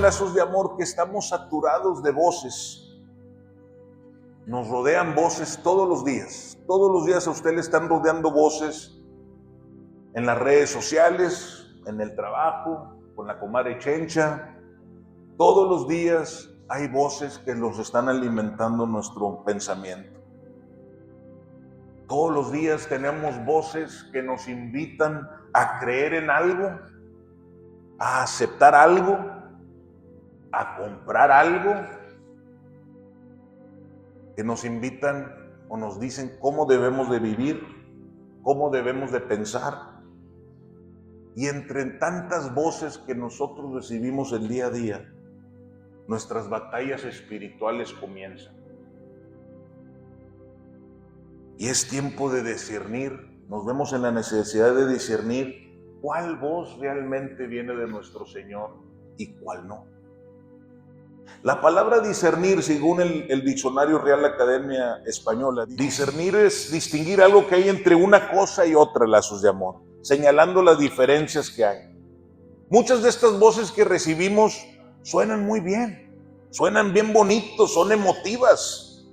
lazos de amor, que estamos saturados de voces. Nos rodean voces todos los días. Todos los días a usted le están rodeando voces en las redes sociales, en el trabajo, con la comadre Chencha. Todos los días hay voces que nos están alimentando nuestro pensamiento. Todos los días tenemos voces que nos invitan a creer en algo, a aceptar algo, a comprar algo, que nos invitan o nos dicen cómo debemos de vivir, cómo debemos de pensar. Y entre tantas voces que nosotros recibimos el día a día, nuestras batallas espirituales comienzan. Y es tiempo de discernir, nos vemos en la necesidad de discernir cuál voz realmente viene de nuestro Señor y cuál no. La palabra discernir, según el diccionario Real Academia Española, discernir es distinguir algo que hay entre una cosa y otra, lazos de amor, señalando las diferencias que hay. Muchas de estas voces que recibimos suenan muy bien, suenan bien bonitos, son emotivas,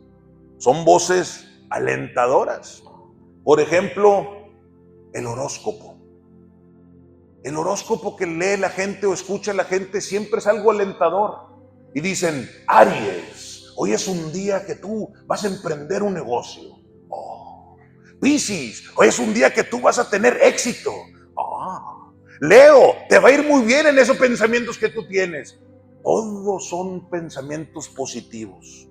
son voces alentadoras. Por ejemplo, el horóscopo. El horóscopo que lee la gente o escucha la gente siempre es algo alentador. Y dicen: Aries, hoy es un día que tú vas a emprender un negocio. Piscis, hoy es un día que tú vas a tener éxito. Leo, te va a ir muy bien en esos pensamientos que tú tienes. Todos son pensamientos positivos.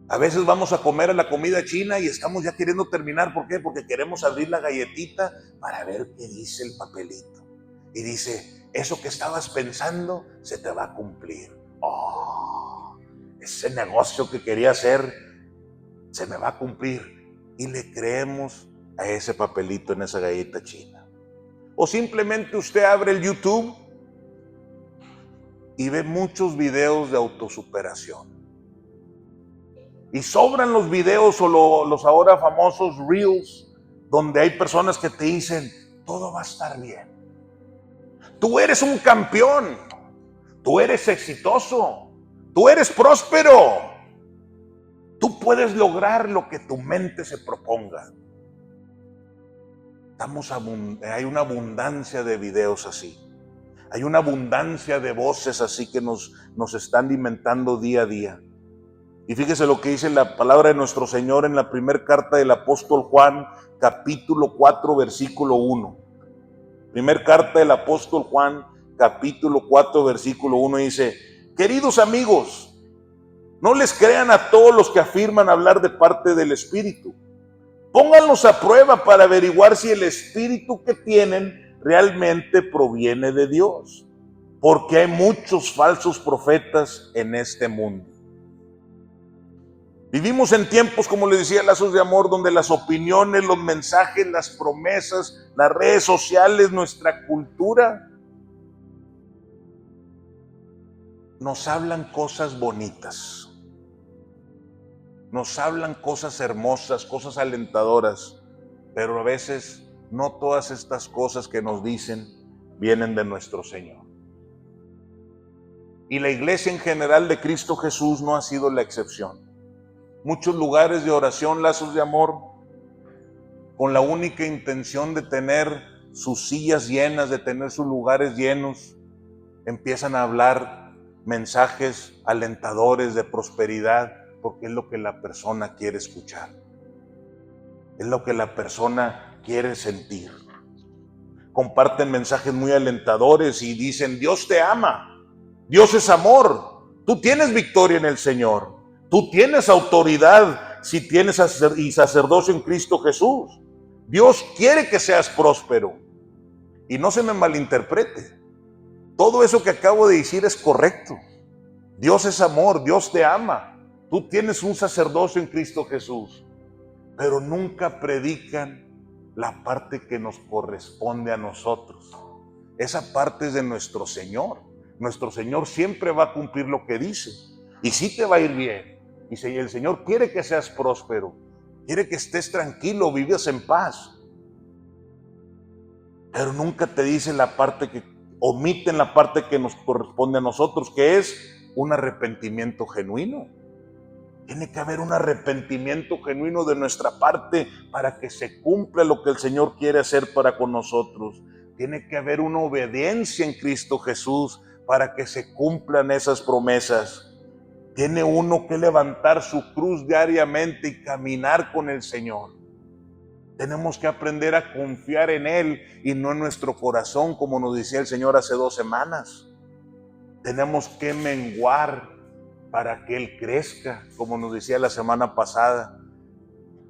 A veces vamos a comer a la comida china y estamos ya queriendo terminar. ¿Por qué? Porque queremos abrir la galletita para ver qué dice el papelito. Y dice: eso que estabas pensando se te va a cumplir. Ese negocio que quería hacer se me va a cumplir. Y le creemos a ese papelito en esa galleta china. O simplemente usted abre el YouTube y ve muchos videos de autosuperación. Y sobran los videos o los ahora famosos Reels, donde hay personas que te dicen: todo va a estar bien. Tú eres un campeón. Tú eres exitoso. Tú eres próspero. Tú puedes lograr lo que tu mente se proponga. Hay una abundancia de videos así. Hay una abundancia de voces así que nos están alimentando día a día. Y fíjese lo que dice la palabra de nuestro Señor en la primera carta del apóstol Juan, capítulo 4, versículo 1. Primera carta del apóstol Juan, capítulo 4, versículo 1, dice: queridos amigos, no les crean a todos los que afirman hablar de parte del Espíritu. Pónganlos a prueba para averiguar si el Espíritu que tienen realmente proviene de Dios, porque hay muchos falsos profetas en este mundo. Vivimos en tiempos, como les decía, lazos de amor, donde las opiniones, los mensajes, las promesas, las redes sociales, nuestra cultura, nos hablan cosas bonitas, nos hablan cosas hermosas, cosas alentadoras, pero a veces no todas estas cosas que nos dicen vienen de nuestro Señor. Y la iglesia en general de Cristo Jesús no ha sido la excepción. Muchos lugares de oración, lazos de amor, con la única intención de tener sus sillas llenas, de tener sus lugares llenos, empiezan a hablar mensajes alentadores de prosperidad, porque es lo que la persona quiere escuchar. Es lo que la persona quiere sentir. Comparten mensajes muy alentadores y dicen: Dios te ama, Dios es amor, tú tienes victoria en el Señor. Tú tienes autoridad si tienes sacerdocio en Cristo Jesús. Dios quiere que seas próspero. Y no se me malinterprete. Todo eso que acabo de decir es correcto. Dios es amor, Dios te ama. Tú tienes un sacerdocio en Cristo Jesús. Pero nunca predican la parte que nos corresponde a nosotros. Esa parte es de nuestro Señor. Nuestro Señor siempre va a cumplir lo que dice. Y sí te va a ir bien. Y si el Señor quiere que seas próspero, quiere que estés tranquilo, vivas en paz. Pero nunca te dice la parte que omiten la parte que nos corresponde a nosotros, que es un arrepentimiento genuino. Tiene que haber un arrepentimiento genuino de nuestra parte para que se cumpla lo que el Señor quiere hacer para con nosotros. Tiene que haber una obediencia en Cristo Jesús para que se cumplan esas promesas. Tiene uno que levantar su cruz diariamente y caminar con el Señor. Tenemos que aprender a confiar en Él y no en nuestro corazón, como nos decía el Señor hace 2 semanas. Tenemos que menguar para que Él crezca, como nos decía la semana pasada.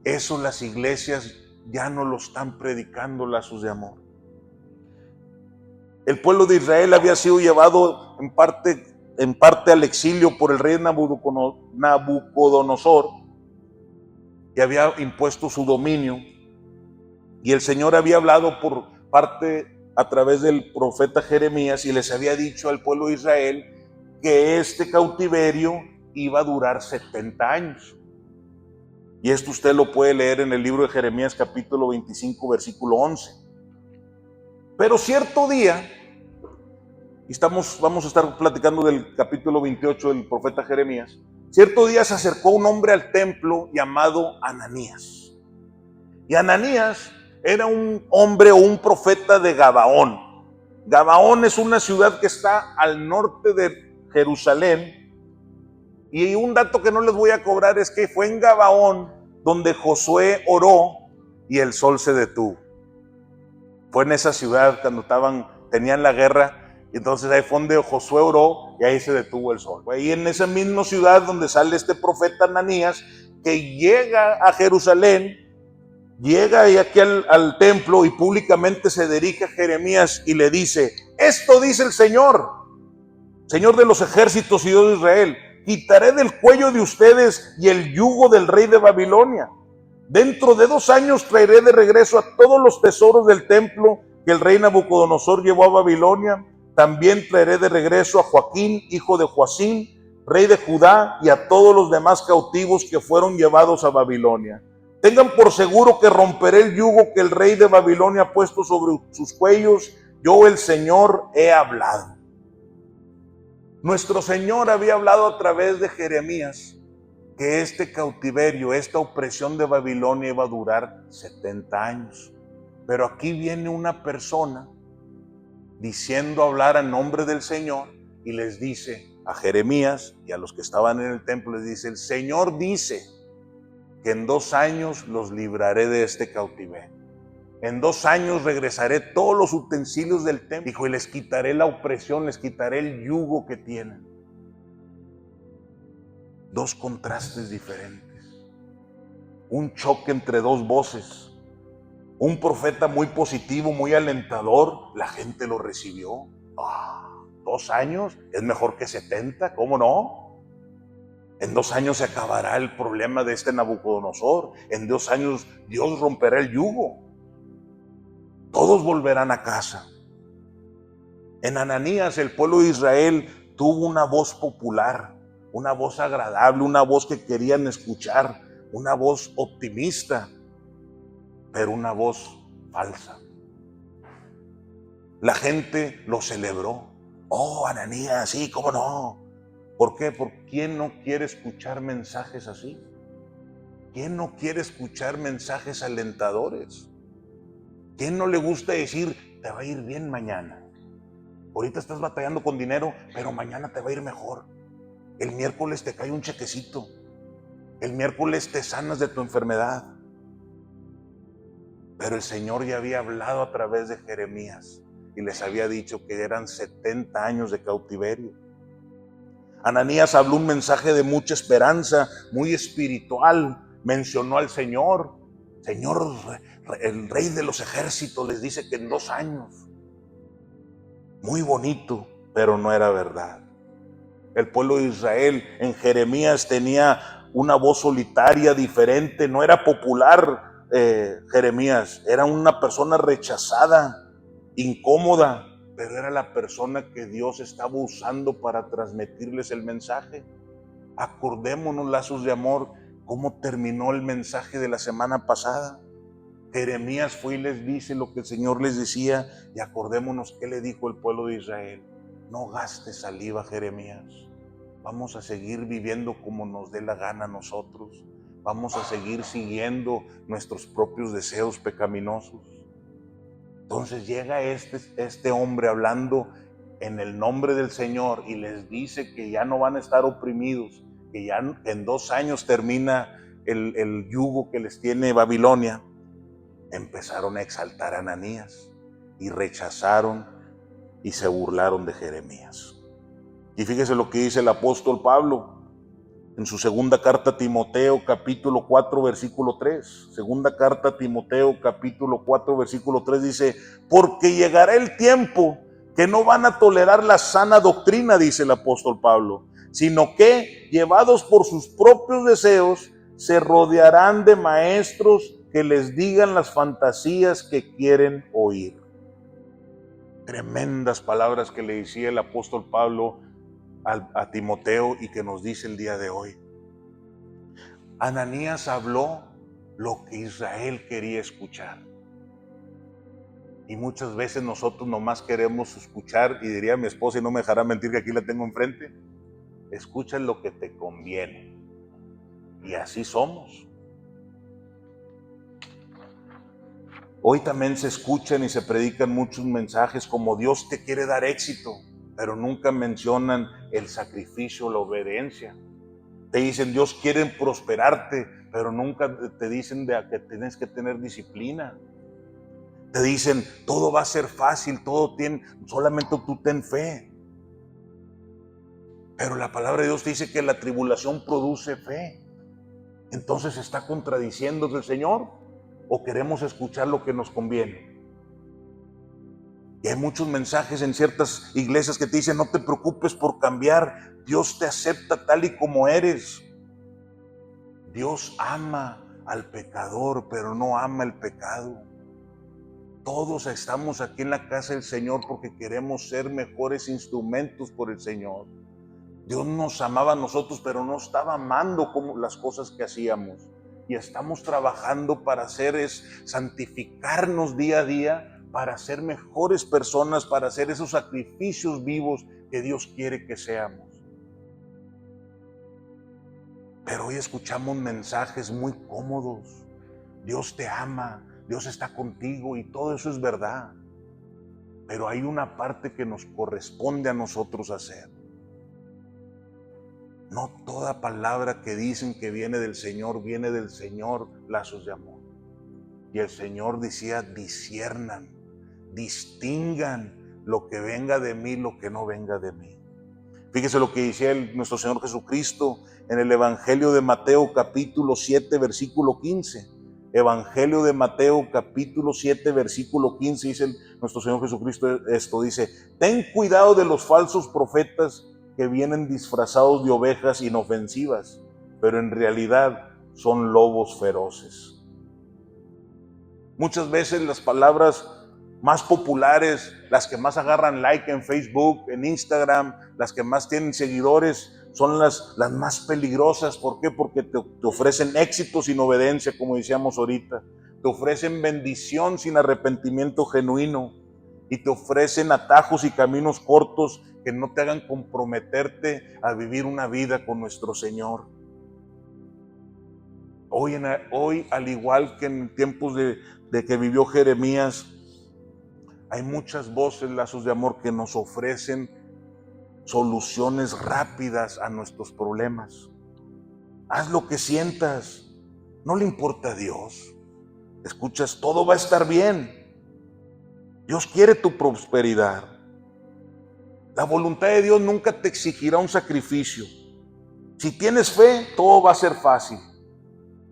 Eso las iglesias ya no lo están predicando, lazos de amor. El pueblo de Israel había sido llevado en parte al exilio por el rey Nabucodonosor, que había impuesto su dominio. Y el Señor había hablado por parte a través del profeta Jeremías y les había dicho al pueblo de Israel que este cautiverio iba a durar 70 años. Y esto usted lo puede leer en el libro de Jeremías capítulo 25, versículo 11. Pero cierto día, y vamos a estar platicando del capítulo 28 del profeta Jeremías, cierto día se acercó un hombre al templo llamado Ananías. Y Ananías era un hombre o un profeta de Gabaón. Gabaón es una ciudad que está al norte de Jerusalén. Y un dato que no les voy a cobrar es que fue en Gabaón donde Josué oró y el sol se detuvo. Fue en esa ciudad cuando tenían la guerra, y entonces ahí fue donde Josué oró y ahí se detuvo el sol. Fue ahí en esa misma ciudad donde sale este profeta Ananías, que llega a Jerusalén, llega aquí al templo y públicamente se dirige a Jeremías y le dice: esto dice el Señor, Señor de los ejércitos y Dios de Israel: quitaré del cuello de ustedes y el yugo del rey de Babilonia. Dentro de 2 años traeré de regreso a todos los tesoros del templo que el rey Nabucodonosor llevó a Babilonia. También traeré de regreso a Joaquín, hijo de Joacim, rey de Judá, y a todos los demás cautivos que fueron llevados a Babilonia. Tengan por seguro que romperé el yugo que el rey de Babilonia ha puesto sobre sus cuellos. Yo, el Señor, he hablado. Nuestro Señor había hablado a través de Jeremías que este cautiverio, esta opresión de Babilonia iba a durar 70 años. Pero aquí viene una persona diciendo hablar a nombre del Señor y les dice a Jeremías y a los que estaban en el templo, les dice: el Señor dice que en 2 años los libraré de este cautiverio. En 2 años regresaré todos los utensilios del templo, dijo, y les quitaré la opresión, les quitaré el yugo que tienen. 2 contrastes diferentes, un choque entre 2 voces. Un profeta muy positivo, muy alentador, la gente lo recibió. 2 años es mejor que 70, ¿cómo no? En 2 años se acabará el problema de este Nabucodonosor. En 2 años Dios romperá el yugo. Todos volverán a casa. En Ananías el pueblo de Israel tuvo una voz popular, una voz agradable, una voz que querían escuchar, una voz optimista, pero una voz falsa. La gente lo celebró. Oh, Ananías, sí, ¿cómo no? ¿Por qué? Porque ¿quién no quiere escuchar mensajes así? ¿Quién no quiere escuchar mensajes alentadores? ¿Quién no le gusta decir, te va a ir bien mañana? Ahorita estás batallando con dinero, pero mañana te va a ir mejor. El miércoles te cae un chequecito. El miércoles te sanas de tu enfermedad. Pero el Señor ya había hablado a través de Jeremías y les había dicho que eran 70 años de cautiverio. Ananías habló un mensaje de mucha esperanza, muy espiritual. Mencionó al Señor. Señor, el rey de los ejércitos les dice que en 2 años. Muy bonito, pero no era verdad. El pueblo de Israel en Jeremías tenía una voz solitaria, diferente, no era popular. Jeremías era una persona rechazada, incómoda, pero era la persona que Dios estaba usando para transmitirles el mensaje. Acordémonos, lazos de amor, cómo terminó el mensaje de la semana pasada. Jeremías fue y les dice lo que el Señor les decía, y acordémonos qué le dijo el pueblo de Israel. No gastes saliva, Jeremías. Vamos a seguir viviendo como nos dé la gana a nosotros. Vamos a seguir siguiendo nuestros propios deseos pecaminosos. Entonces llega este hombre hablando en el nombre del Señor y les dice que ya no van a estar oprimidos, que ya en 2 años termina el yugo que les tiene Babilonia. Empezaron a exaltar a Ananías y rechazaron y se burlaron de Jeremías. Y fíjese lo que dice el apóstol Pablo en su segunda carta a Timoteo, capítulo 4, versículo 3. Segunda carta a Timoteo, capítulo 4, versículo 3 dice: porque llegará el tiempo que no van a tolerar la sana doctrina, dice el apóstol Pablo, sino que, llevados por sus propios deseos, se rodearán de maestros que les digan las fantasías que quieren oír. Tremendas palabras que le decía el apóstol Pablo a Timoteo y que nos dice el día de hoy. Ananías habló lo que Israel quería escuchar. Y muchas veces nosotros nomás queremos escuchar, y diría mi esposa, y no me dejará mentir que aquí la tengo enfrente, escucha lo que te conviene. Y así somos. Hoy también se escuchan y se predican muchos mensajes como Dios te quiere dar éxito, pero nunca mencionan el sacrificio, la obediencia. Te dicen Dios quiere prosperarte, pero nunca te dicen que tienes que tener disciplina. Te dicen todo va a ser fácil, solamente tú ten fe. Pero la palabra de Dios te dice que la tribulación produce fe. Entonces, ¿está contradiciendo el Señor o queremos escuchar lo que nos conviene? Y hay muchos mensajes en ciertas iglesias que te dicen no te preocupes por cambiar, Dios te acepta tal y como eres. Dios ama al pecador, pero no ama el pecado. Todos estamos aquí en la casa del Señor porque queremos ser mejores instrumentos por el Señor. Dios nos amaba a nosotros, pero no estaba amando como las cosas que hacíamos. Y estamos trabajando para santificarnos día a día, para ser mejores personas, para hacer esos sacrificios vivos que Dios quiere que seamos. Pero hoy escuchamos mensajes muy cómodos. Dios te ama, Dios está contigo y todo eso es verdad. Pero hay una parte que nos corresponde a nosotros hacer. No toda palabra que dicen que viene del Señor, lazos de amor. Y el Señor decía, disciernan, distingan lo que venga de mí, lo que no venga de mí. Fíjese lo que decía nuestro Señor Jesucristo en el Evangelio de Mateo capítulo 7, versículo 15. Evangelio de Mateo capítulo 7, versículo 15, dice nuestro Señor Jesucristo esto, dice, ten cuidado de los falsos profetas que vienen disfrazados de ovejas inofensivas, pero en realidad son lobos feroces. Muchas veces las palabras más populares, las que más agarran like en Facebook, en Instagram, las que más tienen seguidores, son las más peligrosas. ¿Por qué? Porque te ofrecen éxito sin obediencia, como decíamos ahorita. Te ofrecen bendición sin arrepentimiento genuino. Y te ofrecen atajos y caminos cortos que no te hagan comprometerte a vivir una vida con nuestro Señor. Hoy, al igual que en tiempos de que vivió Jeremías, hay muchas voces, lazos de amor, que nos ofrecen soluciones rápidas a nuestros problemas. Haz lo que sientas, no le importa a Dios. Escuchas, todo va a estar bien. Dios quiere tu prosperidad. La voluntad de Dios nunca te exigirá un sacrificio. Si tienes fe, todo va a ser fácil.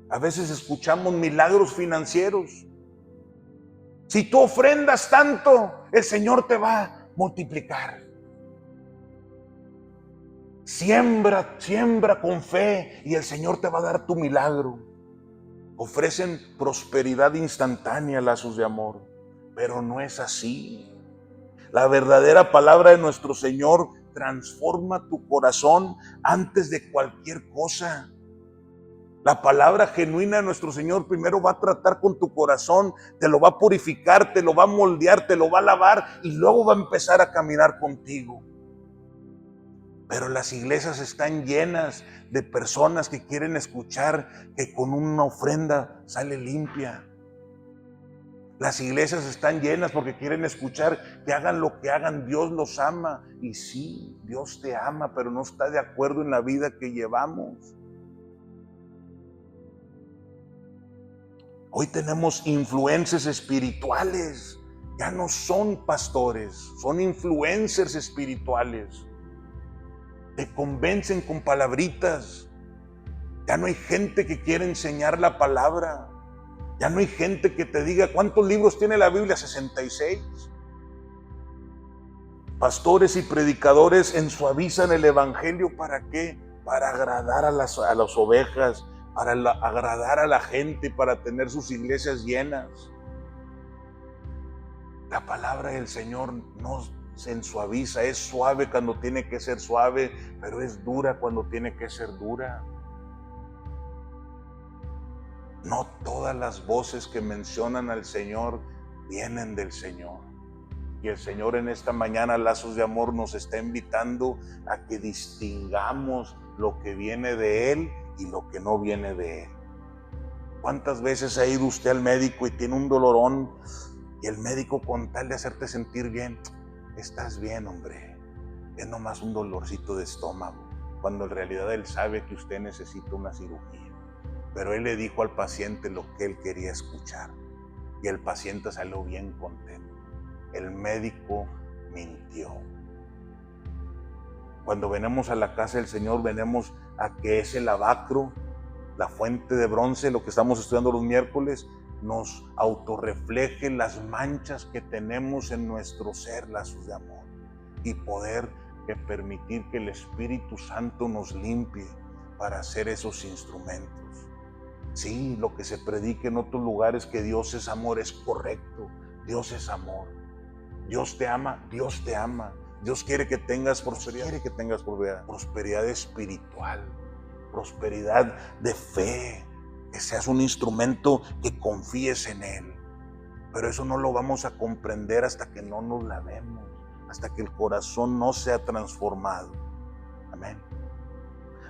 A veces escuchamos milagros financieros. Si tú ofrendas tanto, el Señor te va a multiplicar. Siembra con fe y el Señor te va a dar tu milagro. Ofrecen prosperidad instantánea, lazos de amor, pero no es así. La verdadera palabra de nuestro Señor transforma tu corazón antes de cualquier cosa. La palabra genuina de nuestro Señor primero va a tratar con tu corazón, te lo va a purificar, te lo va a moldear, te lo va a lavar y luego va a empezar a caminar contigo. Pero las iglesias están llenas de personas que quieren escuchar que con una ofrenda sale limpia. Las iglesias están llenas porque quieren escuchar que hagan lo que hagan, Dios los ama. Y sí, Dios te ama, pero no está de acuerdo en la vida que llevamos. Hoy tenemos influencers espirituales. Ya no son pastores, son influencers espirituales. Te convencen con palabritas. Ya no hay gente que quiere enseñar la palabra. Ya no hay gente que te diga cuántos libros tiene la Biblia, 66. Pastores y predicadores ensuavizan el evangelio, ¿para qué? Para agradar a las ovejas, para agradar a la gente, para tener sus iglesias llenas. La palabra del Señor no se ensuaviza, es suave cuando tiene que ser suave, pero es dura cuando tiene que ser dura. No todas las voces que mencionan al Señor vienen del Señor. Y el Señor en esta mañana, Lazos de Amor, nos está invitando a que distingamos lo que viene de Él y lo que no viene de Él. ¿Cuántas veces ha ido usted al médico y tiene un dolorón y el médico, con tal de hacerte sentir bien, estás bien, hombre, es nomás un dolorcito de estómago, cuando en realidad él sabe que usted necesita una cirugía? Pero él le dijo al paciente lo que él quería escuchar y el paciente salió bien contento. El médico mintió. Cuando venimos a la casa del Señor, venimos a que ese lavacro, la fuente de bronce, lo que estamos estudiando los miércoles, nos autorrefleje las manchas que tenemos en nuestro ser, Lazos de Amor, y poder permitir que el Espíritu Santo nos limpie para hacer esos instrumentos. Sí, lo que se predica en otros lugares, que Dios es amor, es correcto. Dios es amor. Dios te ama, Dios te ama. Dios quiere que tengas prosperidad, prosperidad espiritual, prosperidad de fe, que seas un instrumento, que confíes en Él. Pero eso no lo vamos a comprender hasta que no nos lavemos, hasta que el corazón no sea transformado. Amén.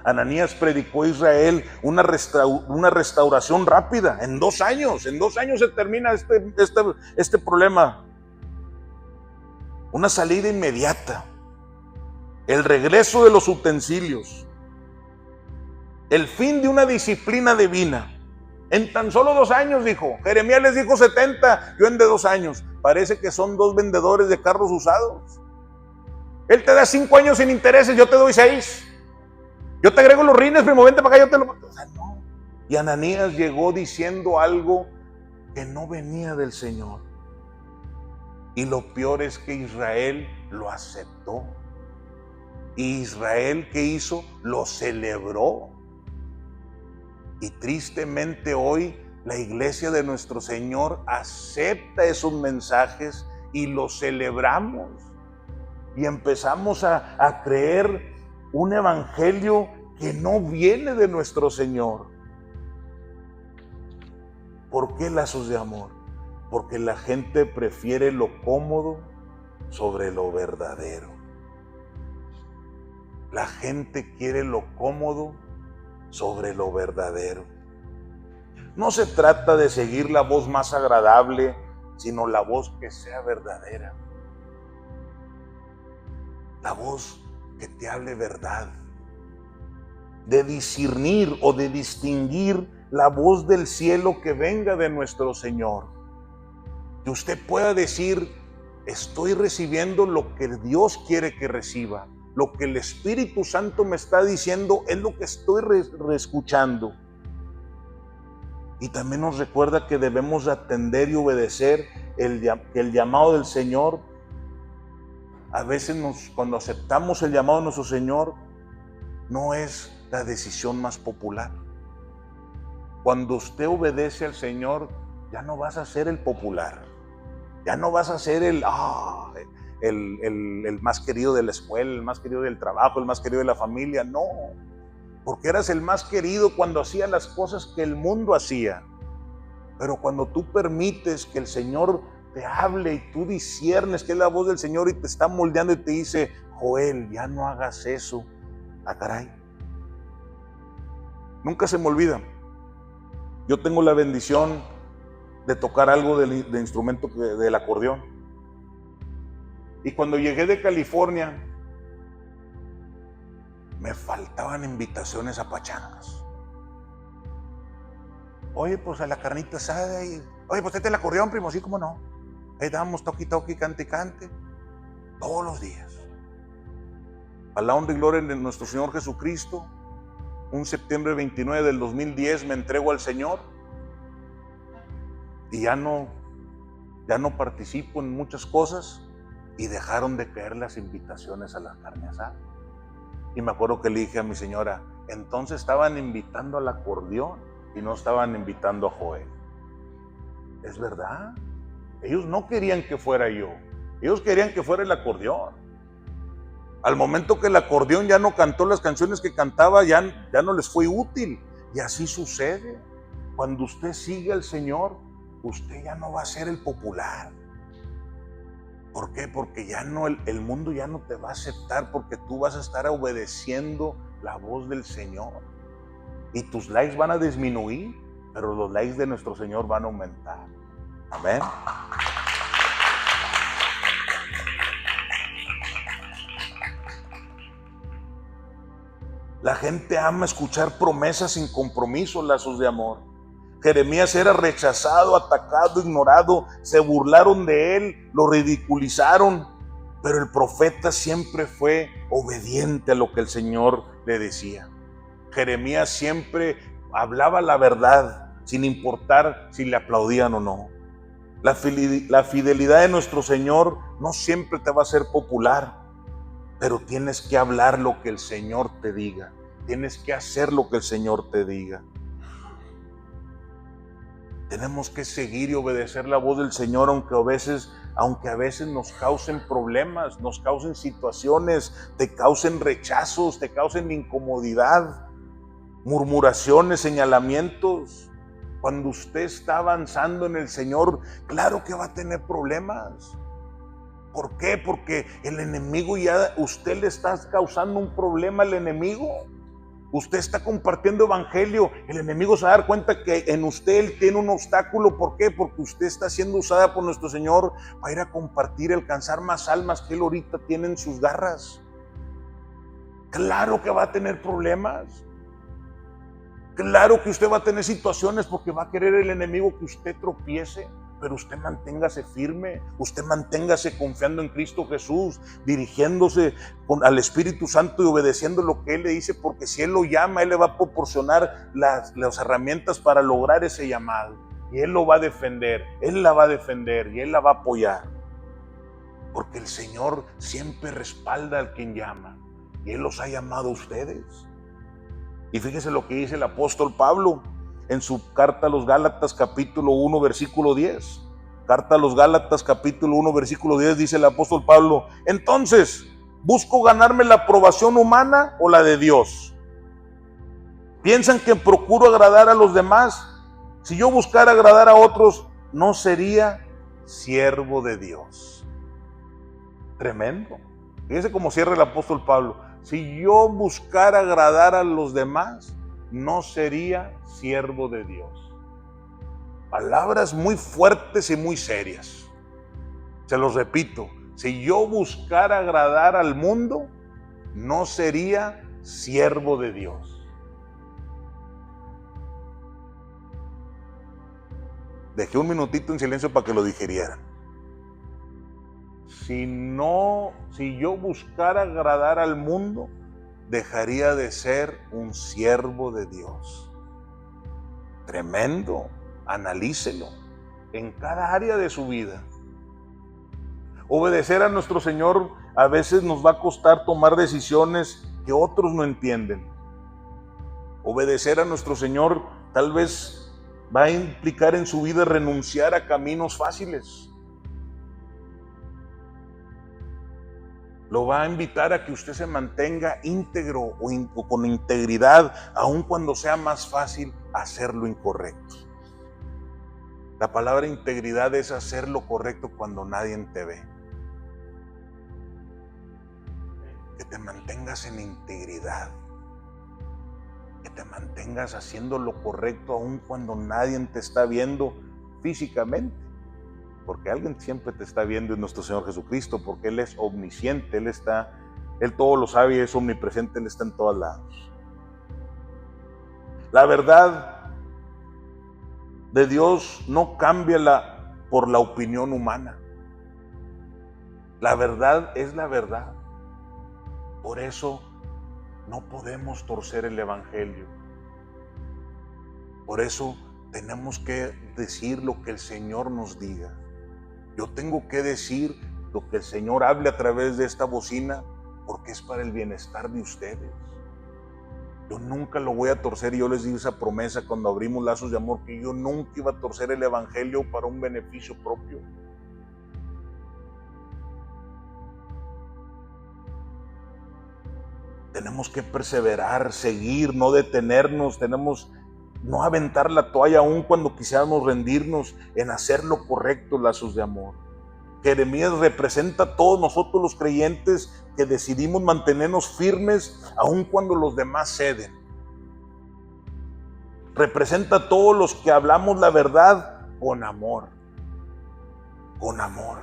Ananías predicó a Israel una restauración rápida, en 2 años. En 2 años se termina este problema. Una salida inmediata, el regreso de los utensilios, el fin de una disciplina divina. En tan solo 2 años, dijo. Jeremías les dijo 70, yo en de 2 años. Parece que son 2 vendedores de carros usados. Él te da 5 años sin intereses, yo te doy 6. Yo te agrego los rines, primo, vente para acá, yo te lo... O sea, no. Y Ananías llegó diciendo algo que no venía del Señor. Y lo peor es que Israel lo aceptó. Y Israel, ¿qué hizo? Lo celebró. Y tristemente hoy la iglesia de nuestro Señor acepta esos mensajes y los celebramos. Y empezamos a creer un evangelio que no viene de nuestro Señor. ¿Por qué, Lazos de Amor? Porque la gente prefiere lo cómodo sobre lo verdadero. La gente quiere lo cómodo sobre lo verdadero. No se trata de seguir la voz más agradable, sino la voz que sea verdadera. La voz que te hable verdad. De discernir o de distinguir la voz del cielo que venga de nuestro Señor. Que usted pueda decir, estoy recibiendo lo que Dios quiere que reciba. Lo que el Espíritu Santo me está diciendo es lo que estoy reescuchando. Y también nos recuerda que debemos atender y obedecer el llamado del Señor. A veces cuando aceptamos el llamado de nuestro Señor, no es la decisión más popular. Cuando usted obedece al Señor, ya no vas a ser el popular. Ya no vas a ser el más querido de la escuela, el más querido del trabajo, el más querido de la familia. No. porque eras el más querido cuando hacía las cosas que el mundo hacía. Pero cuando tú permites que el Señor te hable y tú disiernes que es la voz del Señor y te está moldeando y te dice, Joel, ya no hagas eso. Ah, caray. Nunca se me olvida. Yo tengo la bendición de tocar algo de instrumento del acordeón. Y cuando llegué de California, me faltaban invitaciones a pachangas. Oye, pues a la carnita asada y... Oye, pues este el acordeón, primo, sí, cómo no. Ahí dábamos toqui, toqui, cante, cante. Todos los días. A la honra y gloria de nuestro Señor Jesucristo, un septiembre 29 del 2010 me entrego al Señor y ya no participo en muchas cosas y dejaron de caer las invitaciones a la carne asada. Y me acuerdo que le dije a mi señora, entonces estaban invitando al acordeón y no estaban invitando a Joel. Es verdad, ellos no querían que fuera yo, ellos querían que fuera el acordeón. Al momento que el acordeón ya no cantó las canciones que cantaba, ya no les fue útil. Y así sucede. Cuando usted sigue al Señor, usted ya no va a ser el popular. ¿Por qué? Porque ya no, el mundo ya no te va a aceptar, porque tú vas a estar obedeciendo la voz del Señor. Y tus likes van a disminuir, pero los likes de nuestro Señor van a aumentar. Amén. La gente ama escuchar promesas sin compromiso, lazos de amor. Jeremías era rechazado, atacado, ignorado, se burlaron de él, lo ridiculizaron, pero el profeta siempre fue obediente a lo que el Señor le decía. Jeremías siempre hablaba la verdad, sin importar si le aplaudían o no. La fidelidad de nuestro Señor no siempre te va a hacer popular, pero tienes que hablar lo que el Señor te diga. Tienes que hacer lo que el Señor te diga. Tenemos que seguir y obedecer la voz del Señor, aunque a veces nos causen problemas, nos causen situaciones, te causen rechazos, te causen incomodidad, murmuraciones, señalamientos. Cuando usted está avanzando en el Señor, claro que va a tener problemas. ¿Por qué? Porque el enemigo usted le está causando un problema al enemigo. Usted está compartiendo evangelio, el enemigo se va a dar cuenta que en usted él tiene un obstáculo. ¿Por qué? Porque usted está siendo usada por nuestro Señor para ir a compartir, alcanzar más almas que él ahorita tiene en sus garras. Claro que va a tener problemas. Claro que usted va a tener situaciones porque va a querer el enemigo que usted tropiece. Pero usted manténgase firme, usted manténgase confiando en Cristo Jesús, dirigiéndose al Espíritu Santo y obedeciendo lo que Él le dice, porque si Él lo llama, Él le va a proporcionar las herramientas para lograr ese llamado. Y Él lo va a defender, Él la va a defender y Él la va a apoyar. Porque el Señor siempre respalda al quien llama. Y Él los ha llamado a ustedes. Y fíjese lo que dice el apóstol Pablo en su carta a los Gálatas capítulo 1 versículo 10. Carta a los Gálatas capítulo 1 versículo 10 dice el apóstol Pablo, entonces, ¿busco ganarme la aprobación humana o la de Dios? ¿Piensan que procuro agradar a los demás? Si yo buscara agradar a otros, no sería siervo de Dios. Tremendo. Fíjese cómo cierra el apóstol Pablo. Si yo buscara agradar a los demás, no sería siervo de Dios. Palabras muy fuertes y muy serias. Se los repito, si yo buscara agradar al mundo, no sería siervo de Dios. Dejé un minutito en silencio para que lo digerieran. Si yo buscara agradar al mundo, dejaría de ser un siervo de Dios. Tremendo, analícelo en cada área de su vida. Obedecer a nuestro Señor a veces nos va a costar tomar decisiones que otros no entienden. Obedecer a nuestro Señor tal vez va a implicar en su vida renunciar a caminos fáciles. Lo va a invitar a que usted se mantenga íntegro o con integridad, aun cuando sea más fácil hacer lo incorrecto. La palabra integridad es hacer lo correcto cuando nadie te ve. Que te mantengas en integridad. Que te mantengas haciendo lo correcto aun cuando nadie te está viendo físicamente. Porque alguien siempre te está viendo, es nuestro Señor Jesucristo, porque Él es omnisciente, Él todo lo sabe y es omnipresente, Él está en todos lados. La verdad de Dios no cambia por la opinión humana. La verdad es la verdad. Por eso no podemos torcer el Evangelio. Por eso tenemos que decir lo que el Señor nos diga. Yo tengo que decir lo que el Señor hable a través de esta bocina, porque es para el bienestar de ustedes. Yo nunca lo voy a torcer, y yo les di esa promesa cuando abrimos Lazos de Amor, que yo nunca iba a torcer el Evangelio para un beneficio propio. Tenemos que perseverar, seguir, no detenernos, no aventar la toalla aún cuando quisiéramos rendirnos, en hacer lo correcto, Lazos de Amor. Jeremías representa a todos nosotros los creyentes que decidimos mantenernos firmes aun cuando los demás ceden. Representa a todos los que hablamos la verdad con amor. Con amor.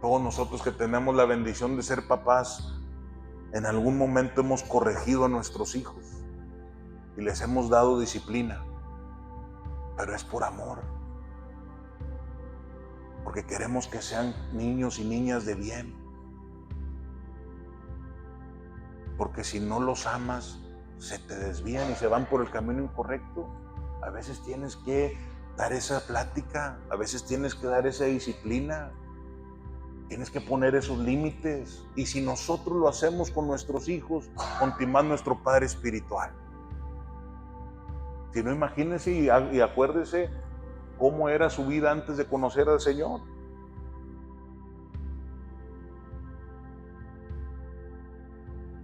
Todos nosotros que tenemos la bendición de ser papás, en algún momento hemos corregido a nuestros hijos y les hemos dado disciplina, pero es por amor, porque queremos que sean niños y niñas de bien, porque si no los amas, se te desvían y se van por el camino incorrecto. A veces tienes que dar esa plática, a veces tienes que dar esa disciplina. Tienes que poner esos límites. Y si nosotros lo hacemos con nuestros hijos, con Timán, nuestro Padre Espiritual. Si no, imagínense y acuérdese cómo era su vida antes de conocer al Señor.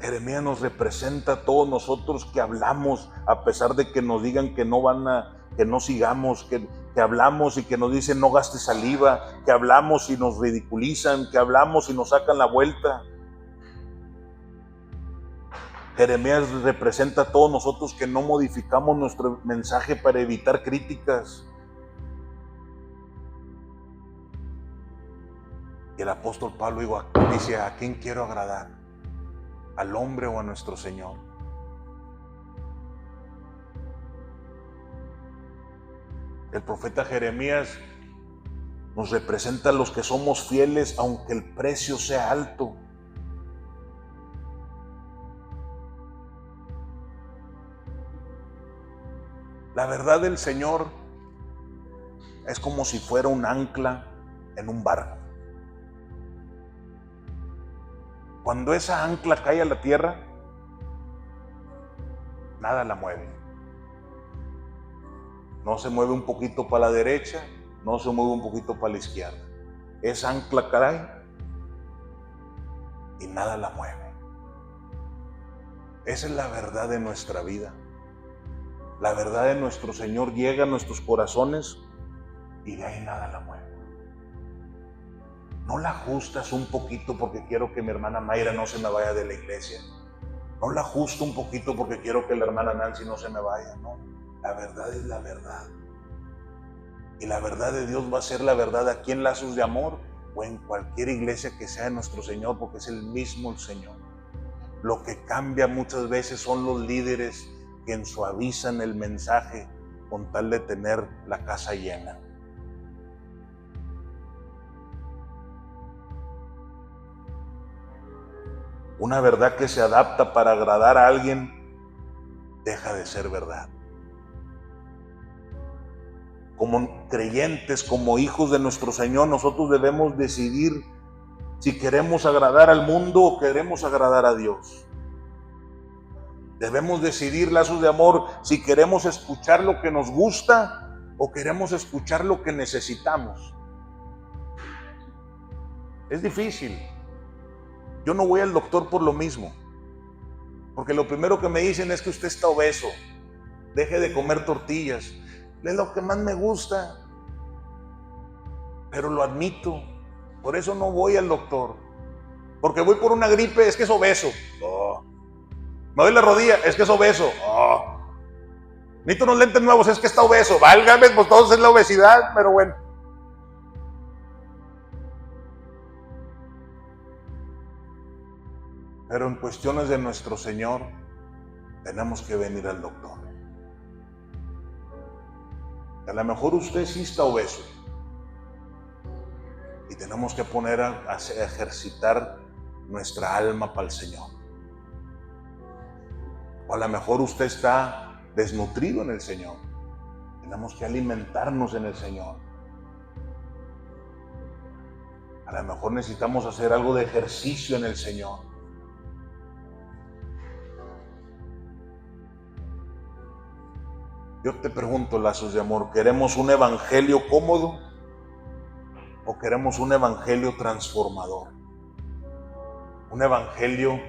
Jeremías nos representa a todos nosotros que hablamos, a pesar de que nos digan que no sigamos, que hablamos y que nos dicen no gastes saliva, que hablamos y nos ridiculizan, que hablamos y nos sacan la vuelta. Jeremías representa a todos nosotros que no modificamos nuestro mensaje para evitar críticas. Y el apóstol Pablo dice, ¿a quién quiero agradar? ¿Al hombre o a nuestro Señor? El profeta Jeremías nos representa a los que somos fieles aunque el precio sea alto. La verdad del Señor es como si fuera un ancla en un barco. Cuando esa ancla cae a la tierra, nada la mueve. No se mueve un poquito para la derecha, no se mueve un poquito para la izquierda. Esa ancla cae y nada la mueve. Esa es la verdad de nuestra vida. La verdad de nuestro Señor llega a nuestros corazones y de ahí nada la mueve. No la ajustas un poquito porque quiero que mi hermana Mayra no se me vaya de la iglesia. No la ajusto un poquito porque quiero que la hermana Nancy no se me vaya. No, la verdad es la verdad. Y la verdad de Dios va a ser la verdad aquí en Lazos de Amor o en cualquier iglesia que sea de nuestro Señor, porque es el mismo el Señor. Lo que cambia muchas veces son los líderes que suavizan el mensaje con tal de tener la casa llena. Una verdad que se adapta para agradar a alguien deja de ser verdad. Como creyentes, como hijos de nuestro Señor, nosotros debemos decidir si queremos agradar al mundo o queremos agradar a Dios. Debemos decidir, Lazos de Amor, si queremos escuchar lo que nos gusta o queremos escuchar lo que necesitamos. Es difícil. Yo no voy al doctor por lo mismo, porque lo primero que me dicen es que usted está obeso, deje de comer tortillas. Es lo que más me gusta, pero lo admito. Por eso no voy al doctor, porque voy por una gripe, es que es obeso. Oh. Me doy la rodilla, es que es obeso. Oh. Necesito unos lentes nuevos, es que está obeso. Válgame, pues todo es la obesidad, pero bueno. Pero en cuestiones de nuestro Señor, tenemos que venir al doctor. A lo mejor usted sí está obeso y tenemos que poner a ejercitar nuestra alma para el Señor. O a lo mejor usted está desnutrido en el Señor. Tenemos que alimentarnos en el Señor. A lo mejor necesitamos hacer algo de ejercicio en el Señor. Yo te pregunto, lazos de amor, ¿queremos un evangelio cómodo o queremos un evangelio transformador? Un evangelio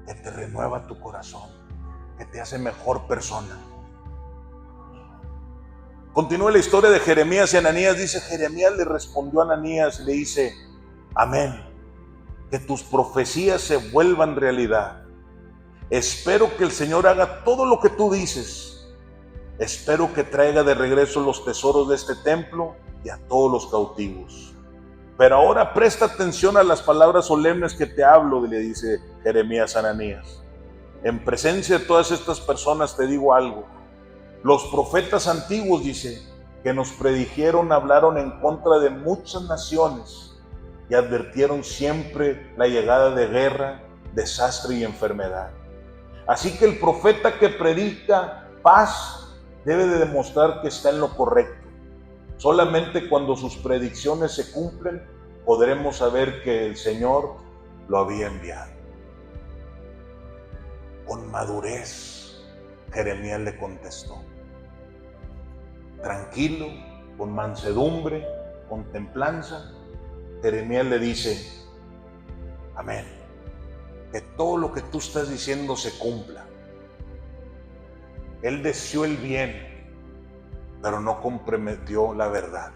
que te renueva tu corazón, que te hace mejor persona. Continúa la historia de Jeremías y Ananías. Dice, Jeremías le respondió a Ananías y le dice, amén, que tus profecías se vuelvan realidad. Espero que el Señor haga todo lo que tú dices. Espero que traiga de regreso los tesoros de este templo y a todos los cautivos. Pero ahora presta atención a las palabras solemnes que te hablo, le dice Jeremías a Ananías. En presencia de todas estas personas te digo algo. Los profetas antiguos, dice, que nos predijeron, hablaron en contra de muchas naciones y advirtieron siempre la llegada de guerra, desastre y enfermedad. Así que el profeta que predica paz debe de demostrar que está en lo correcto. Solamente cuando sus predicciones se cumplen, podremos saber que el Señor lo había enviado. Con madurez, Jeremías le contestó. Tranquilo, con mansedumbre, con templanza, Jeremías le dice, amén, que todo lo que tú estás diciendo se cumpla. Él deseó el bien, pero no comprometió la verdad.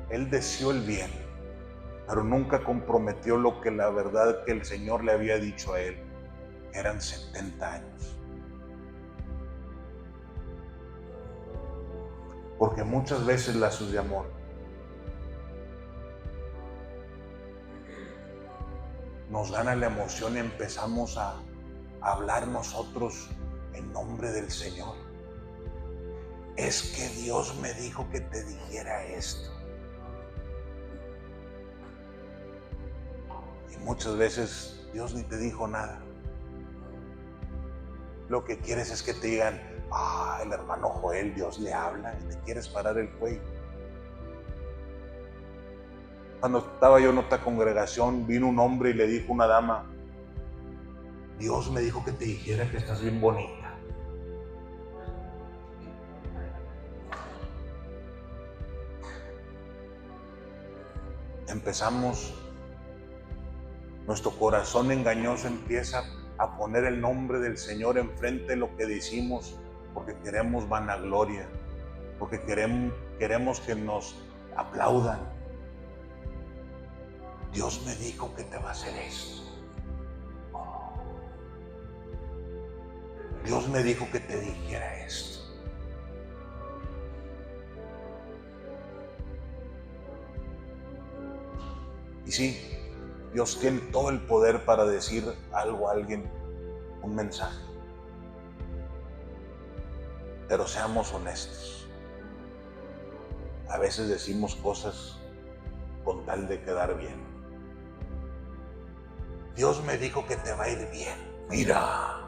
Él deseó el bien, pero nunca comprometió lo que la verdad que el Señor le había dicho a él. Eran 70 años. Porque muchas veces, lazos de amor, nos gana la emoción y empezamos a hablar nosotros en nombre del Señor. Es que Dios me dijo que te dijera esto. Y muchas veces Dios ni te dijo nada. Lo que quieres es que te digan, el hermano Joel, Dios le habla, y te quieres parar el cuello. Cuando estaba yo en otra congregación, vino un hombre y le dijo a una dama, Dios me dijo que te dijera que estás bien bonita. Empezamos, nuestro corazón engañoso empieza a poner el nombre del Señor enfrente de lo que decimos, porque queremos vanagloria, porque queremos que nos aplaudan. Dios me dijo que te va a hacer esto. Dios me dijo que te dijera esto. Y sí, Dios tiene todo el poder para decir algo a alguien, un mensaje. Pero seamos honestos. A veces decimos cosas con tal de quedar bien. Dios me dijo que te va a ir bien. Mira.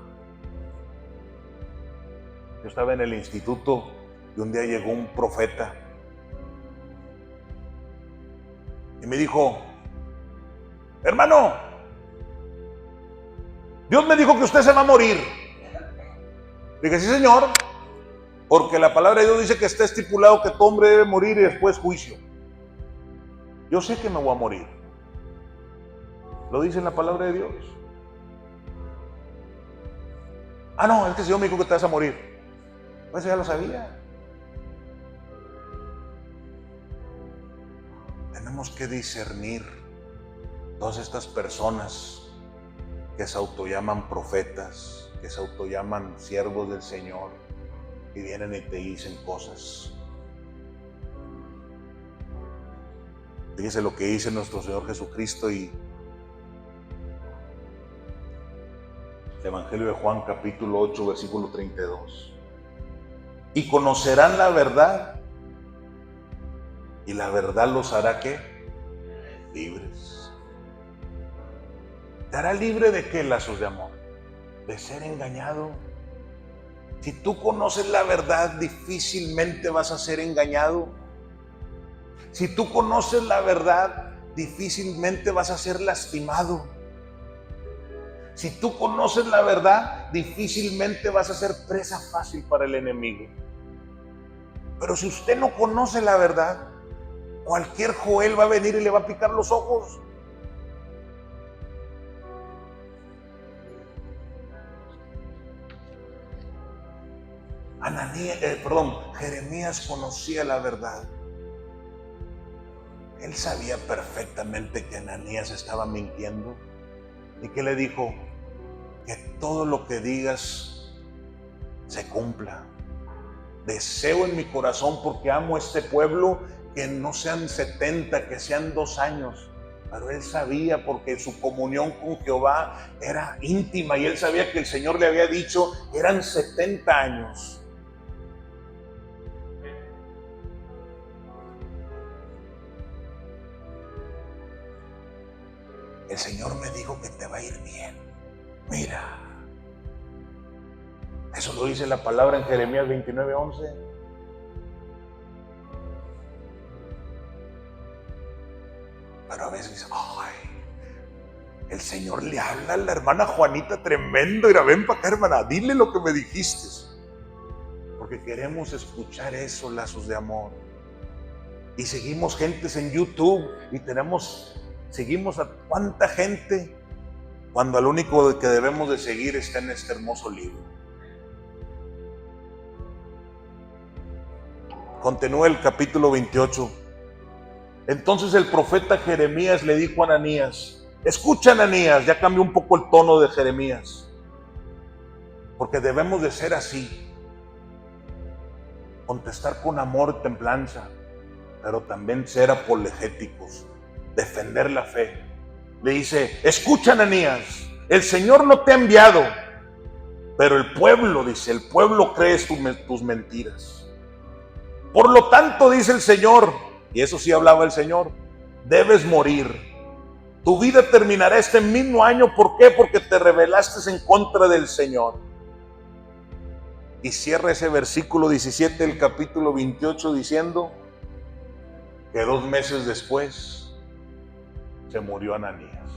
Yo estaba en el instituto y un día llegó un profeta y me dijo, hermano, Dios me dijo que usted se va a morir. Dije, sí, señor. Porque la palabra de Dios dice que está estipulado que todo hombre debe morir y después juicio. Yo sé que me voy a morir. Lo dice en la palabra de Dios. Ah, no, es que el Señor me dijo que te vas a morir. Pues ya lo sabía. Tenemos que discernir todas estas personas que se autollaman profetas, que se autollaman siervos del Señor y vienen y te dicen cosas. Fíjese lo que dice nuestro Señor Jesucristo y el Evangelio de Juan capítulo 8 versículo 32. Y conocerán la verdad y la verdad los hará ¿qué? Libres. ¿Te hará libre de qué, lazos de amor? De ser engañado. Si tú conoces la verdad, difícilmente vas a ser engañado. Si tú conoces la verdad, difícilmente vas a ser lastimado. Si tú conoces la verdad, difícilmente vas a ser presa fácil para el enemigo. Pero si usted no conoce la verdad, cualquier Joel va a venir y le va a picar los ojos. Jeremías conocía la verdad. Él sabía perfectamente que Ananías estaba mintiendo. ¿Y qué le dijo? Que todo lo que digas se cumpla. Deseo en mi corazón, porque amo este pueblo, que no sean 70, que sean 2 años. Pero él sabía, porque su comunión con Jehová era íntima, y él sabía que el Señor le había dicho eran 70 años. El Señor me dijo que te va a ir bien. Mira, eso lo dice la palabra en Jeremías 29:11. Pero a veces dice, ay, el Señor le habla a la hermana Juanita tremendo. Mira, ven para acá, hermana, dile lo que me dijiste. Porque queremos escuchar eso, lazos de amor. Y seguimos gentes en YouTube y seguimos a cuánta gente, cuando al único que debemos de seguir está en este hermoso libro. Continúa el capítulo 28. Entonces el profeta Jeremías le dijo a Ananías, escucha, Ananías, ya cambió un poco el tono de Jeremías, porque debemos de ser así, contestar con amor y templanza, pero también ser apologéticos, defender la fe. Le dice, escucha, Ananías, el Señor no te ha enviado, pero el pueblo, dice, el pueblo cree tus mentiras. Por lo tanto, dice el Señor, y eso sí hablaba el Señor, debes morir. Tu vida terminará este mismo año. ¿Por qué? Porque te rebelaste en contra del Señor. Y cierra ese versículo 17 del capítulo 28 diciendo que 2 meses después se murió Ananías.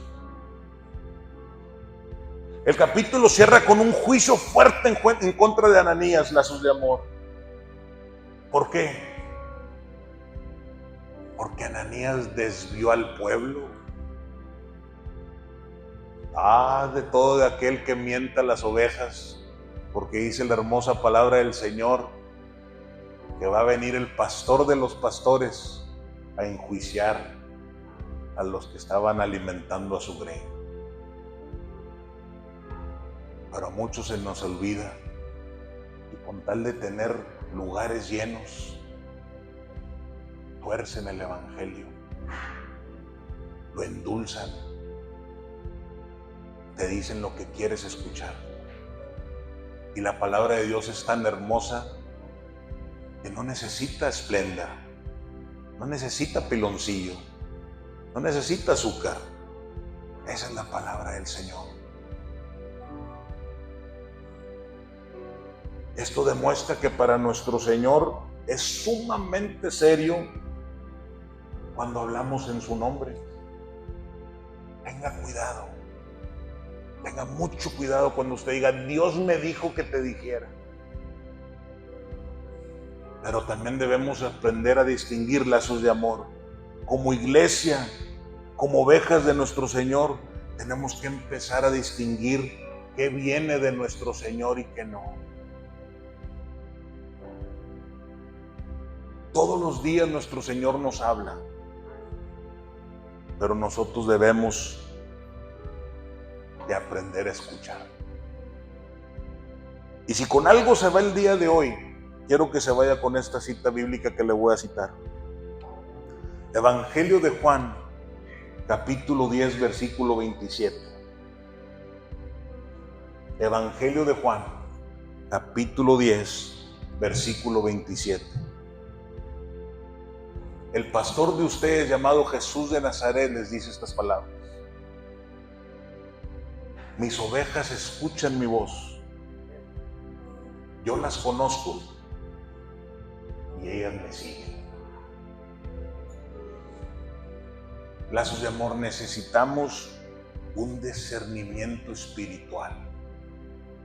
El capítulo cierra con un juicio fuerte en contra de Ananías, lazos de amor. ¿Por qué? Porque Ananías desvió al pueblo. De todo de aquel que mienta las ovejas, porque dice la hermosa palabra del Señor que va a venir el pastor de los pastores a enjuiciar a los que estaban alimentando a su grey. Pero a muchos se nos olvida, y con tal de tener lugares llenos, tuercen el evangelio, lo endulzan, te dicen lo que quieres escuchar. Y la palabra de Dios es tan hermosa que no necesita esplenda, no necesita piloncillo, no necesita azúcar. Esa es la palabra del Señor. Esto demuestra que para nuestro Señor es sumamente serio cuando hablamos en su nombre. Tenga cuidado, tenga mucho cuidado cuando usted diga, Dios me dijo que te dijera. pero también debemos aprender a distinguir lazos de amor. Como iglesia, como ovejas de nuestro Señor, tenemos que empezar a distinguir qué viene de nuestro Señor y qué no. Todos los días nuestro Señor nos habla, pero nosotros debemos de aprender a escuchar. Y si con algo se va el día de hoy, quiero que se vaya con esta cita bíblica que le voy a citar. Evangelio de Juan, capítulo 10, versículo 27. Evangelio de Juan, capítulo 10, versículo 27. El pastor de ustedes, llamado Jesús de Nazaret, les dice estas palabras: mis ovejas escuchan mi voz, yo las conozco y ellas me siguen. Lazos de amor, necesitamos un discernimiento espiritual.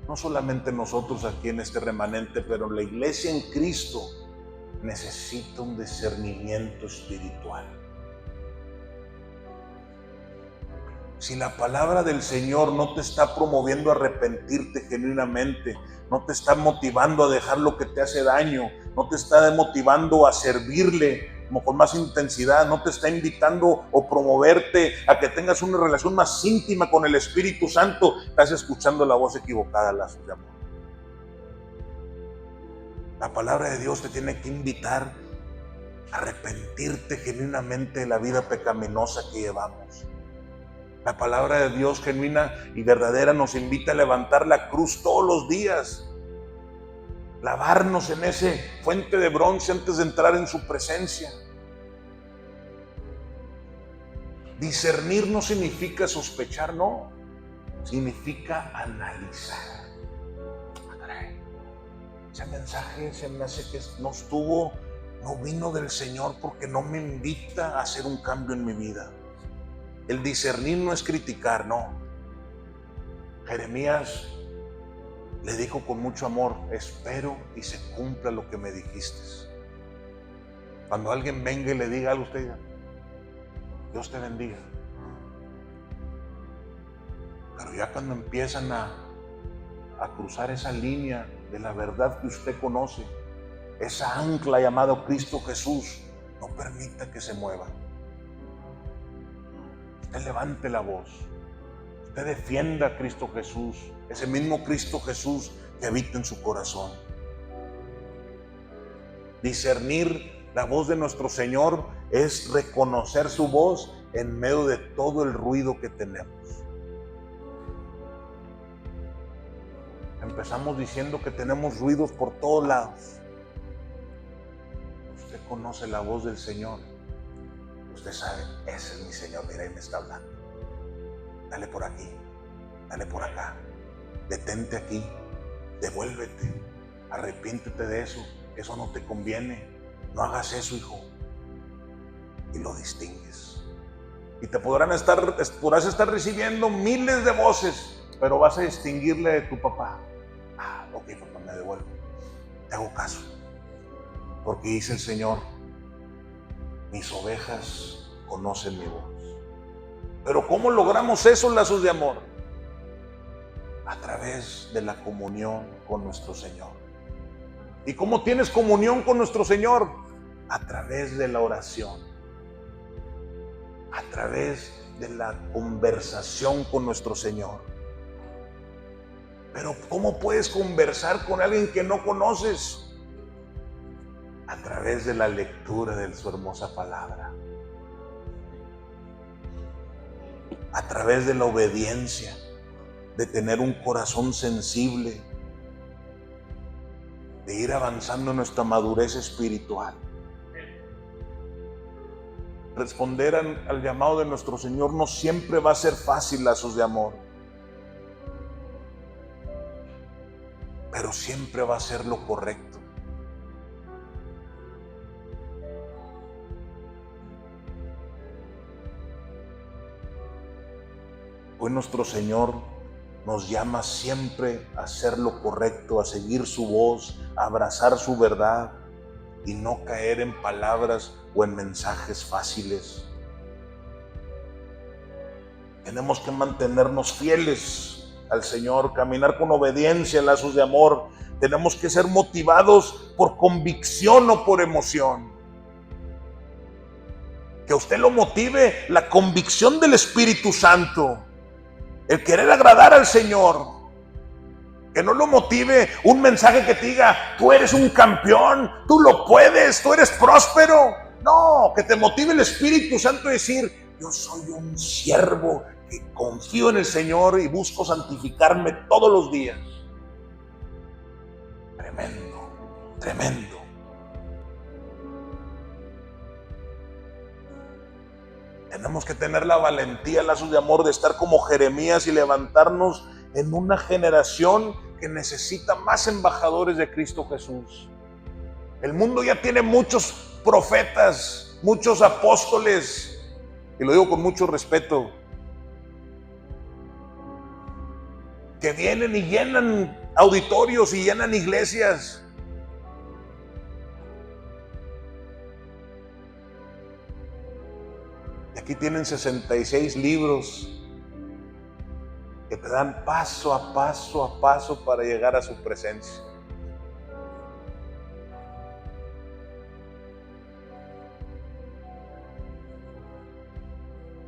No solamente nosotros aquí en este remanente, pero la iglesia en Cristo necesita un discernimiento espiritual. Si la palabra del Señor no te está promoviendo a arrepentirte genuinamente, no te está motivando a dejar lo que te hace daño, no te está motivando a servirle como con más intensidad, no te está invitando o promoverte a que tengas una relación más íntima con el Espíritu Santo, estás escuchando la voz equivocada, lazos de amor. La palabra de Dios te tiene que invitar a arrepentirte genuinamente de la vida pecaminosa que llevamos. La palabra de Dios genuina y verdadera nos invita a levantar la cruz todos los días, lavarnos en ese fuente de bronce antes de entrar en su presencia. Discernir no significa sospechar, no, significa analizar. Ese mensaje se me hace que no vino del Señor porque no me invita a hacer un cambio en mi vida. El discernir no es criticar, no. Jeremías le dijo con mucho amor: espero y se cumpla lo que me dijiste. Cuando alguien venga y le diga algo, usted diga: Dios te bendiga. Pero ya cuando empiezan a cruzar esa línea de la verdad que usted conoce, esa ancla llamada Cristo Jesús, no permita que se mueva. Usted levante la voz, usted defienda a Cristo Jesús, ese mismo Cristo Jesús que habita en su corazón. Discernir la voz de nuestro Señor es reconocer su voz en medio de todo el ruido que tenemos. Empezamos diciendo que tenemos ruidos por todos lados. Usted conoce la voz del Señor. Usted sabe, ese es mi Señor, mira, ahí me está hablando. Dale por aquí, dale por acá, detente aquí, devuélvete, arrepiéntete de eso no te conviene, no hagas eso, hijo. Y lo distingues. Y podrás estar recibiendo miles de voces, pero vas a distinguirle de tu papá. Ok, papá, me devuelvo, te hago caso, porque dice el Señor: mis ovejas conocen mi voz. Pero ¿cómo logramos esos lazos de amor? A través de la comunión con nuestro Señor. ¿Y cómo tienes comunión con nuestro Señor? A través de la oración, a través de la conversación con nuestro Señor. Pero ¿cómo puedes conversar con alguien que no conoces? A través de la lectura de su hermosa palabra, a través de la obediencia, de tener un corazón sensible, de ir avanzando en nuestra madurez espiritual. Responder al llamado de nuestro Señor no siempre va a ser fácil, lazos de amor, pero siempre va a ser lo correcto. Hoy nuestro Señor nos llama siempre a hacer lo correcto, a seguir su voz, a abrazar su verdad, y no caer en palabras o en mensajes fáciles. Tenemos que mantenernos fieles al Señor, caminar con obediencia, lazos de amor. Tenemos que ser motivados por convicción o por emoción. Que a usted lo motive la convicción del Espíritu Santo, el querer agradar al Señor. Que no lo motive un mensaje que te diga, tú eres un campeón, tú lo puedes, tú eres próspero. No, que te motive el Espíritu Santo a decir, yo soy un siervo que confío en el Señor y busco santificarme todos los días. Tremendo, tremendo. Tenemos que tener la valentía, lazos de amor, de estar como Jeremías y levantarnos en una generación que necesita más embajadores de Cristo Jesús. El mundo ya tiene muchos profetas, muchos apóstoles, y lo digo con mucho respeto, que vienen y llenan auditorios y llenan iglesias. Y aquí tienen 66 libros que te dan paso a paso para llegar a su presencia.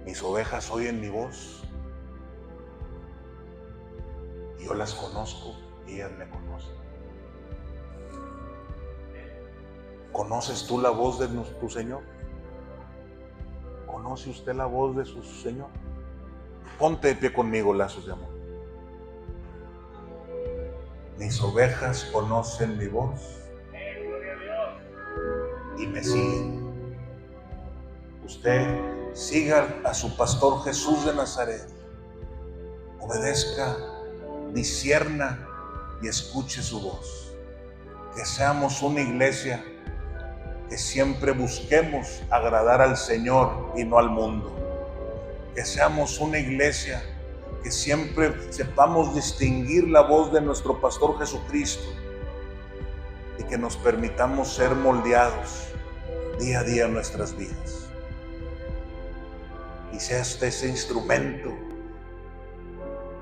Mis ovejas oyen mi voz, y yo las conozco y ellas me conocen. ¿Conoces tú la voz de tu Señor? ¿Conoce usted la voz de su Señor? Ponte de pie conmigo, lazos de amor. Mis ovejas conocen mi voz y me siguen. Usted siga a su pastor Jesús de Nazaret. Obedezca, discierna y escuche su voz. Que seamos una iglesia que siempre busquemos agradar al Señor y no al mundo. Que seamos una iglesia que siempre sepamos distinguir la voz de nuestro pastor Jesucristo y que nos permitamos ser moldeados día a día en nuestras vidas. Y sea este ese instrumento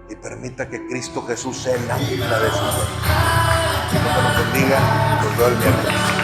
y permita que Cristo Jesús sea el ancla de su vida. Que Dios nos bendiga. Nos vemos el miércoles.